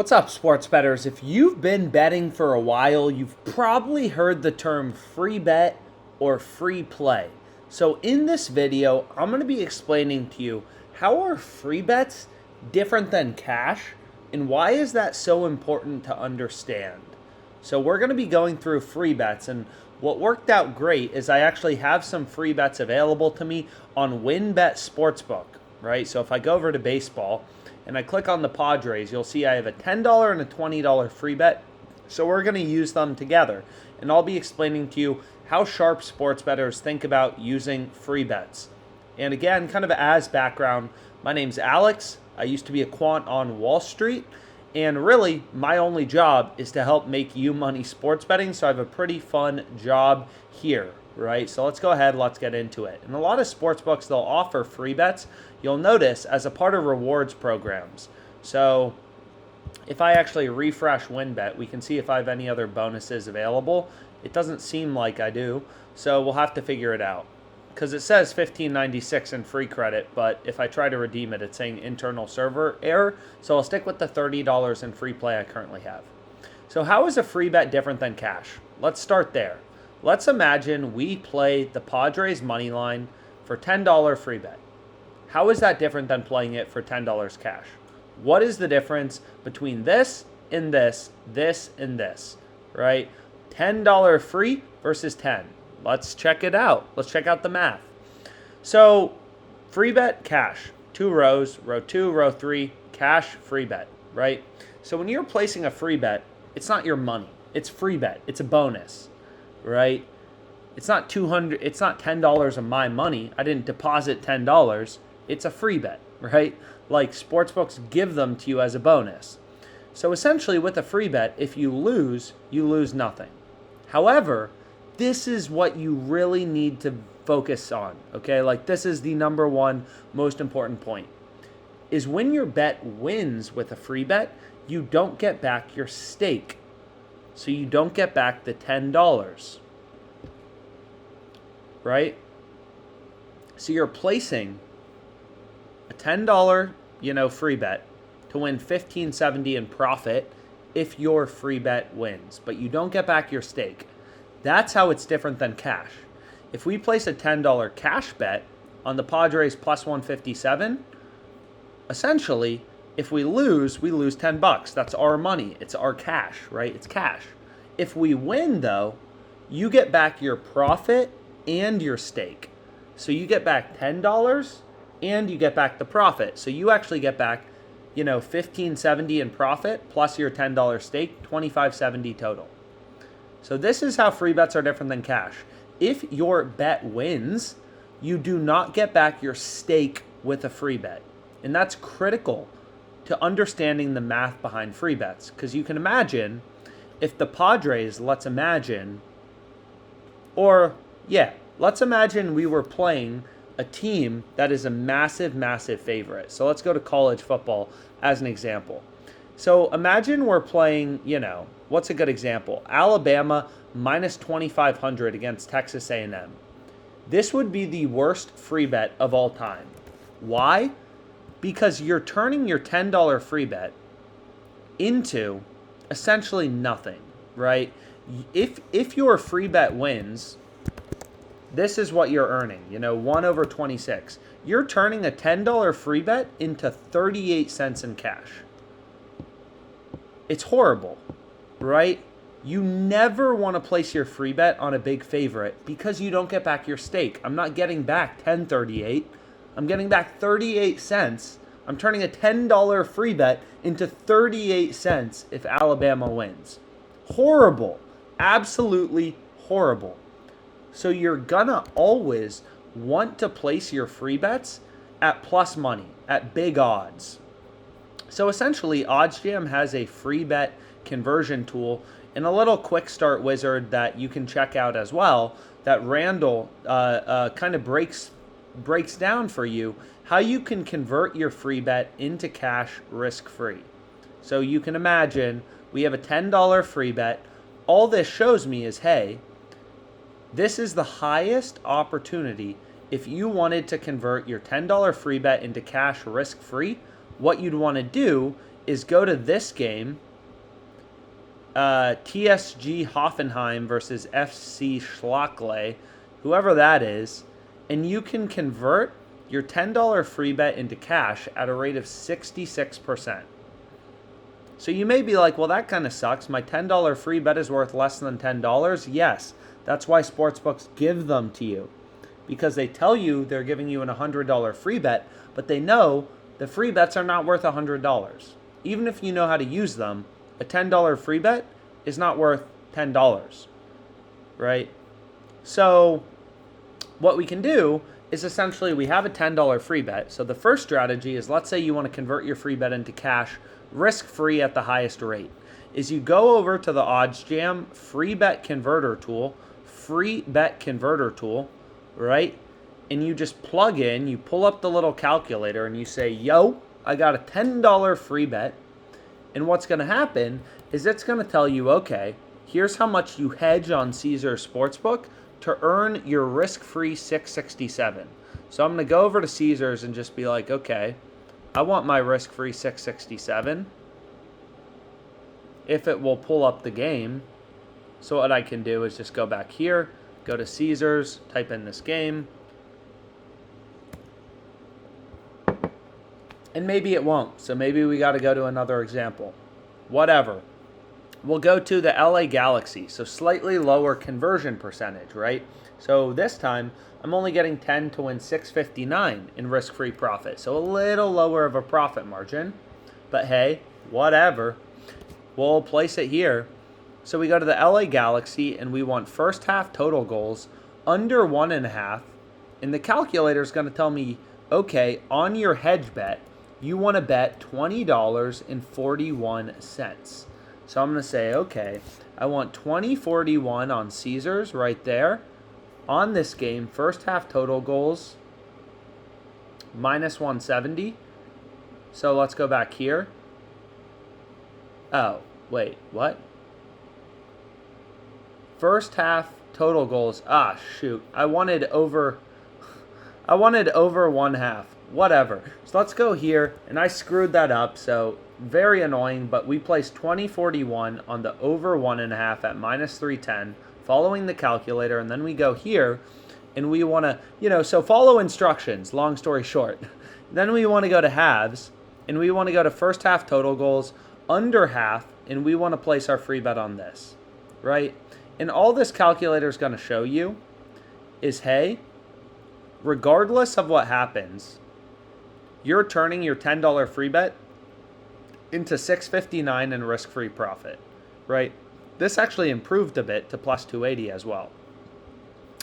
What's up, sports bettors? If you've been betting for a while, you've probably heard the term free bet or free play. So in this video, I'm going to be explaining to you how are free bets different than cash and why is that so important to understand. So we're going to be going through free bets, and what worked out great is I actually have some free bets available to me on WinBet Sportsbook, right? So if I go over to baseball and I click on the Padres, you'll see I have a $10 and a $20 free bet. So we're going to use them together. And I'll be explaining to you how sharp sports bettors think about using free bets. And again, kind of as background, my name's Alex. I used to be a quant on Wall Street. And really, my only job is to help make you money sports betting. So I have a pretty fun job here, right? So let's go ahead, let's get into it. And a lot of sports books, they'll offer free bets, you'll notice, as a part of rewards programs. So if I actually refresh WinBet, we can see if I have any other bonuses available. It doesn't seem like I do, so we'll have to figure it out. Because it says $15.96 in free credit, but if I try to redeem it, it's saying internal server error. So I'll stick with the $30 in free play I currently have. So how is a free bet different than cash? Let's start there. Let's imagine we play the Padres money line for $10 free bet. How is that different than playing it for $10 cash? What is the difference between this and this, this and this, right? $10 free versus 10. Let's check it out. Let's check out the math. So free bet, cash, 2 rows, row 2, row 3, cash, free bet, right? So when you're placing a free bet, it's not your money. It's free bet. It's a bonus, right? It's not $10 of my money. I didn't deposit $10. It's a free bet, right? Like sportsbooks give them to you as a bonus. So essentially with a free bet, if you lose nothing. However, this is what you really need to focus on, okay? Like this is the number one most important point, is when your bet wins with a free bet, you don't get back your stake. So you don't get back the $10, right? So you're placing a $10, free bet to win $15.70 in profit if your free bet wins, but you don't get back your stake. That's how it's different than cash. If we place a $10 cash bet on the Padres plus 157, essentially, if we lose $10. That's our money. It's our cash, right? It's cash. If we win, though, you get back your profit and your stake. So you get back $10 and you get back the profit. So you actually get back, $15.70 in profit plus your $10 stake, $25.70 total. So this is how free bets are different than cash. If your bet wins, you do not get back your stake with a free bet. And that's critical to understanding the math behind free bets. Because you can imagine if the Padres, let's imagine we were playing a team that is a massive, massive favorite. So let's go to college football as an example. So imagine we're playing, what's a good example? Alabama minus 2,500 against Texas A&M. This would be the worst free bet of all time. Why? Because you're turning your $10 free bet into essentially nothing, right? If your free bet wins, this is what you're earning, 1 over 26. You're turning a $10 free bet into 38 cents in cash. It's horrible, right? You never want to place your free bet on a big favorite because you don't get back your stake. I'm not getting back $10.38. I'm getting back 38 cents. I'm turning a $10 free bet into 38 cents if Alabama wins. Horrible. Absolutely horrible. So you're gonna always want to place your free bets at plus money, at big odds. So essentially, OddsJam has a free bet conversion tool and a little quick start wizard that you can check out as well that Randall kind of breaks down for you how you can convert your free bet into cash risk-free. So you can imagine we have a $10 free bet. All this shows me is, hey, this is the highest opportunity if you wanted to convert your $10 free bet into cash risk-free. What you'd want to do is go to this game, TSG Hoffenheim versus FC Schlockley, whoever that is, and you can convert your $10 free bet into cash at a rate of 66%. So you may be like, well, that kind of sucks. My $10 free bet is worth less than $10. Yes, that's why sportsbooks give them to you, because they tell you they're giving you an $100 free bet, but they know the free bets are not worth $100. Even if you know how to use them, a $10 free bet is not worth $10, right? So what we can do is essentially we have a $10 free bet. So the first strategy is, let's say you want to convert your free bet into cash risk-free at the highest rate, is you go over to the OddsJam Free Bet Converter tool, right? And you just plug in, you pull up the little calculator and you say, yo, I got a $10 free bet. And what's going to happen is it's going to tell you, okay, here's how much you hedge on Caesars Sportsbook to earn your risk-free 667. So I'm going to go over to Caesars and just be like, okay, I want my risk-free 667 if it will pull up the game. So what I can do is just go back here, go to Caesars, type in this game, and maybe it won't. So maybe we got to go to another example. Whatever. We'll go to the LA Galaxy. So slightly lower conversion percentage, right? So this time, I'm only getting 10 to win 659 in risk-free profit. So a little lower of a profit margin. But hey, whatever. We'll place it here. So we go to the LA Galaxy and we want first half total goals under 1.5. And the calculator is going to tell me, okay, on your hedge bet, you want to bet $20.41. So I'm going to say, okay, I want $20.41 on Caesars right there. On this game, first half total goals, minus 170. So let's go back here. Oh, wait, what? First half total goals. Ah, shoot. I wanted over 1/2. Whatever. So let's go here, and I screwed that up, so very annoying, but we placed 20.41 on the over 1.5 at minus 310, following the calculator, and then we go here, and we want to, so follow instructions, long story short. Then we want to go to halves, and we want to go to first half total goals, under half, and we want to place our free bet on this, right? And all this calculator is going to show you is, hey, regardless of what happens, you're turning your $10 free bet into $659 in risk-free profit, right? This actually improved a bit to plus 280 as well.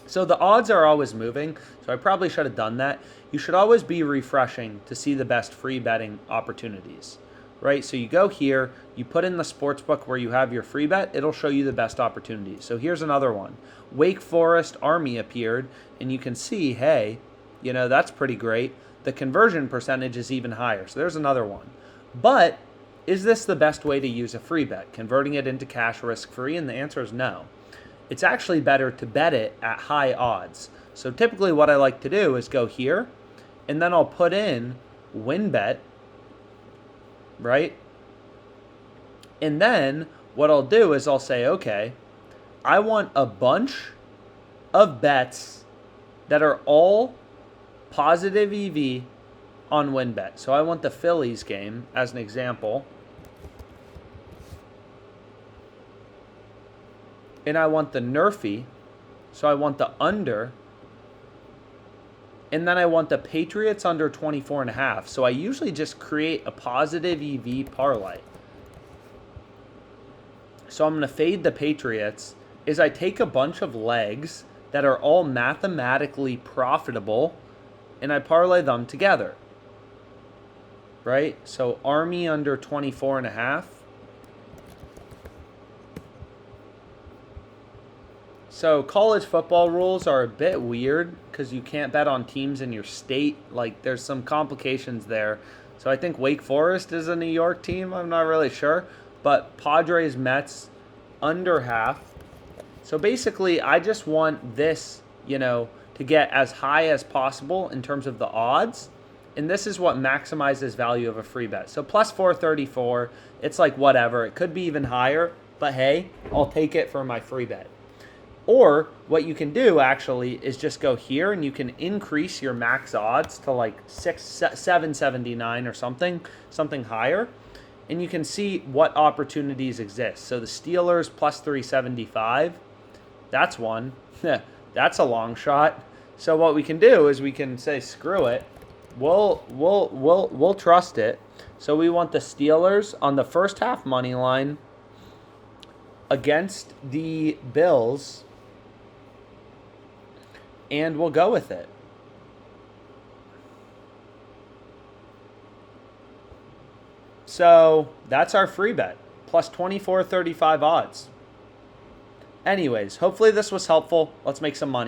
So the odds are always moving, so I probably should have done that. You should always be refreshing to see the best free betting opportunities, right? So you go here, you put in the sportsbook where you have your free bet, it'll show you the best opportunities. So here's another one. Wake Forest Army appeared, and you can see, hey, that's pretty great. The conversion percentage is even higher. So there's another one. But is this the best way to use a free bet, converting it into cash risk-free? And the answer is no. It's actually better to bet it at high odds. So typically what I like to do is go here, and then I'll put in win bet, right? And then what I'll do is I'll say, okay, I want a bunch of bets that are all positive EV on WinBet. So I want the Phillies game as an example. And I want the Nerfy. So I want the under. And then I want the Patriots under 24.5. So I usually just create a positive EV parlay. So I'm going to fade the Patriots is I take a bunch of legs that are all mathematically profitable and I parlay them together, right? So Army under 24.5. So college football rules are a bit weird because you can't bet on teams in your state. Like there's some complications there. So I think Wake Forest is a New York team. I'm not really sure. But Padres Mets under half. So basically I just want this, to get as high as possible in terms of the odds. and this is what maximizes value of a free bet. So plus 434, it's like whatever. It could be even higher, but hey, I'll take it for my free bet. Or what you can do actually is just go here and you can increase your max odds to like 779 or something higher. And you can see what opportunities exist. So the Steelers plus 375, that's one. That's a long shot. So what we can do is we can say screw it. We'll trust it. So we want the Steelers on the first half money line against the Bills, and we'll go with it. So that's our free bet, plus 24.35 odds. Anyways, hopefully this was helpful. Let's make some money.